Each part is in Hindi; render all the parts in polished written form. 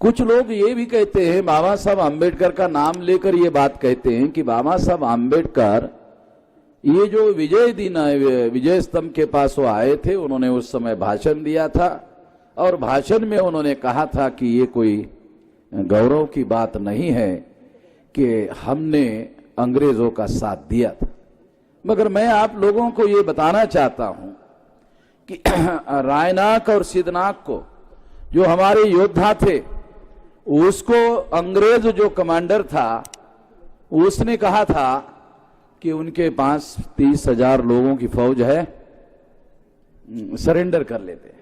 कुछ लोग ये भी कहते हैं, बाबा साहब आम्बेडकर का नाम लेकर ये बात कहते हैं कि बाबा साहब आम्बेडकर ये जो विजय दिन विजय स्तंभ के पास वो आए थे, उन्होंने उस समय भाषण दिया था और भाषण में उन्होंने कहा था कि ये कोई गौरव की बात नहीं है कि हमने अंग्रेजों का साथ दिया था। मगर मैं आप लोगों को ये बताना चाहता हूं कि रायनाक और सिद्धनाक को, जो हमारे योद्धा थे, उसको अंग्रेज जो कमांडर था उसने कहा था कि उनके पास 30,000 लोगों की फौज है, सरेंडर कर लेते।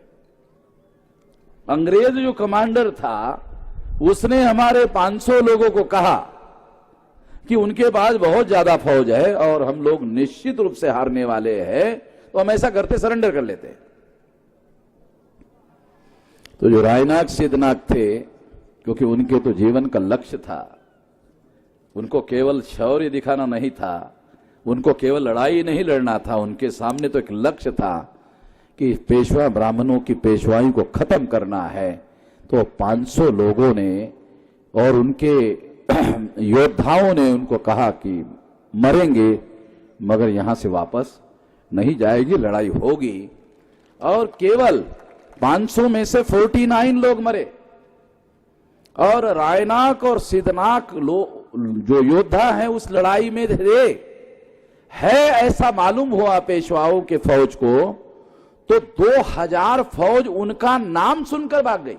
अंग्रेज जो कमांडर था उसने हमारे 500 लोगों को कहा कि उनके पास बहुत ज्यादा फौज है और हम लोग निश्चित रूप से हारने वाले हैं, तो हम ऐसा करते, सरेंडर कर लेते। तो जो रायनाक सिद्धनाक थे, क्योंकि उनके तो जीवन का लक्ष्य था, उनको केवल शौर्य दिखाना नहीं था, उनको केवल लड़ाई नहीं लड़ना था, उनके सामने तो एक लक्ष्य था कि पेशवा ब्राह्मणों की पेशवाई को खत्म करना है। तो 500 लोगों ने और उनके योद्धाओं ने उनको कहा कि मरेंगे मगर यहां से वापस नहीं जाएगी, लड़ाई होगी। और केवल 500 में से 49 लोग मरे और रायनाक और सिद्धनाक जो योद्धा हैं उस लड़ाई में थे। है ऐसा मालूम हुआ पेशवाओं के फौज को, तो 2000 फौज उनका नाम सुनकर भाग गई।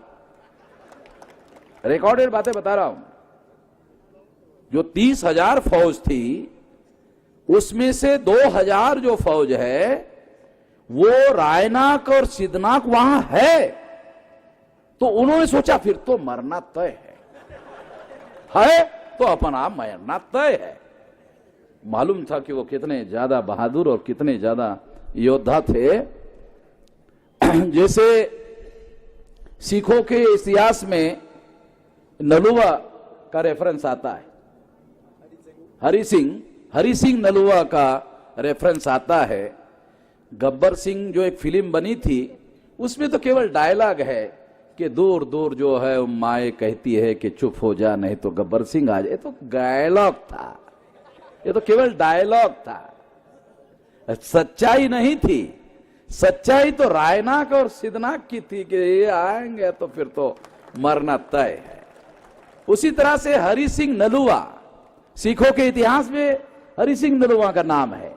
रिकॉर्डेड बातें बता रहा हूं। जो 30,000 फौज थी उसमें से 2000 जो फौज है वो रायनाक और सिद्धनाक वहां है। तो उन्होंने सोचा फिर तो मरना तय है तो अपन आप मरना तय है। मालूम था कि वो कितने ज्यादा बहादुर और कितने ज्यादा योद्धा थे। जैसे सिखों के इतिहास में नलुआ का रेफरेंस आता है, हरि सिंह नलुआ का रेफरेंस आता है। गब्बर सिंह जो एक फिल्म बनी थी उसमें तो केवल डायलॉग है कि दूर दूर जो है माए कहती है कि चुप हो जा नहीं तो गब्बर सिंह आ जाए। तो डायलॉग था, ये तो केवल डायलॉग था, सच्चाई नहीं थी। सच्चाई तो रायनाक और सिद्धनाक की थी कि ये आएंगे तो फिर तो मरना तय है। उसी तरह से हरि सिंह नलुआ, सिखों के इतिहास में हरि सिंह नलुआ का नाम है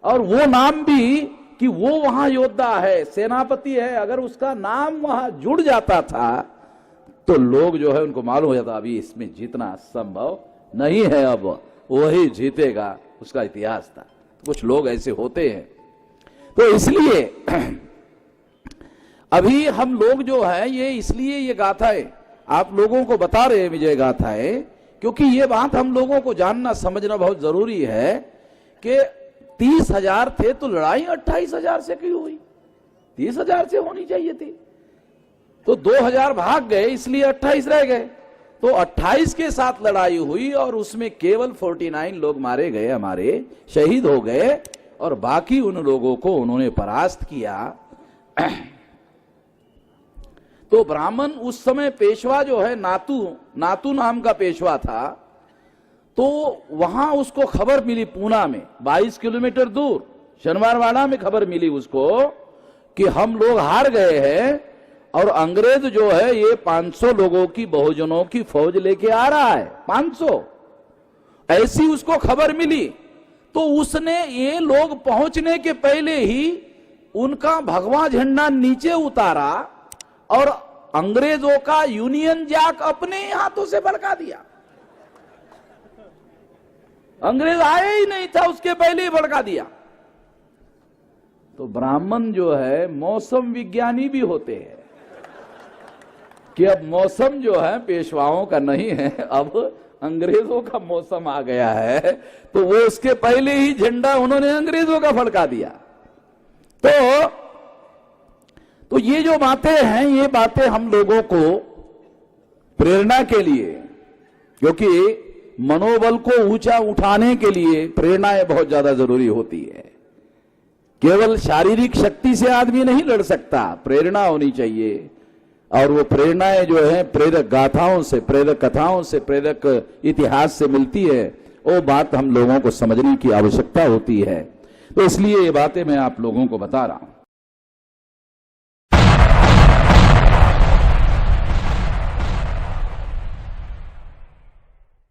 और वो नाम भी कि वो वहां योद्धा है, सेनापति है। अगर उसका नाम वहां जुड़ जाता था तो लोग जो है उनको मालूम हो जाता अभी इसमें जीतना संभव नहीं है, अब वही जीतेगा। उसका इतिहास था। कुछ लोग ऐसे होते हैं। तो इसलिए अभी हम लोग जो है ये इसलिए ये गाथाएं आप लोगों को बता रहे हैं, विजय गाथाएं, क्योंकि ये बात हम लोगों को जानना समझना बहुत जरूरी है कि 30,000 थे तो लड़ाई 28,000 से क्यों हुई? 30,000 से होनी चाहिए थी। तो 2000 भाग गए इसलिए 28 रह गए। तो 28 के साथ लड़ाई हुई और उसमें केवल 49 लोग मारे गए, हमारे शहीद हो गए और बाकी उन लोगों को उन्होंने परास्त किया। तो ब्राह्मण उस समय पेशवा जो है नातू नाम का पेशवा था। तो वहां उसको खबर मिली, पूना में 22 किलोमीटर दूर शनिवारवाड़ा में खबर मिली उसको कि हम लोग हार गए हैं और अंग्रेज जो है ये 500 लोगों की बहुजनों की फौज लेके आ रहा है। 500 ऐसी उसको खबर मिली। तो उसने ये लोग पहुंचने के पहले ही उनका भगवा झंडा नीचे उतारा और अंग्रेजों का यूनियन जैक अपने हाथों से भड़का दिया। अंग्रेज आए ही नहीं था उसके पहले ही भड़का दिया। तो ब्राह्मण जो है मौसम विज्ञानी भी होते हैं कि अब मौसम जो है पेशवाओं का नहीं है, अब अंग्रेजों का मौसम आ गया है। तो वो उसके पहले ही झंडा उन्होंने अंग्रेजों का फड़का दिया। तो ये जो बातें हैं ये बातें हम लोगों को प्रेरणा के लिए, क्योंकि मनोबल को ऊंचा उठाने के लिए प्रेरणाएं बहुत ज्यादा जरूरी होती है। केवल शारीरिक शक्ति से आदमी नहीं लड़ सकता, प्रेरणा होनी चाहिए। और वो प्रेरणाएं जो है प्रेरक गाथाओं से, प्रेरक कथाओं से, प्रेरक इतिहास से मिलती है, वो बात हम लोगों को समझने की आवश्यकता होती है। तो इसलिए ये बातें मैं आप लोगों को बता रहा हूं।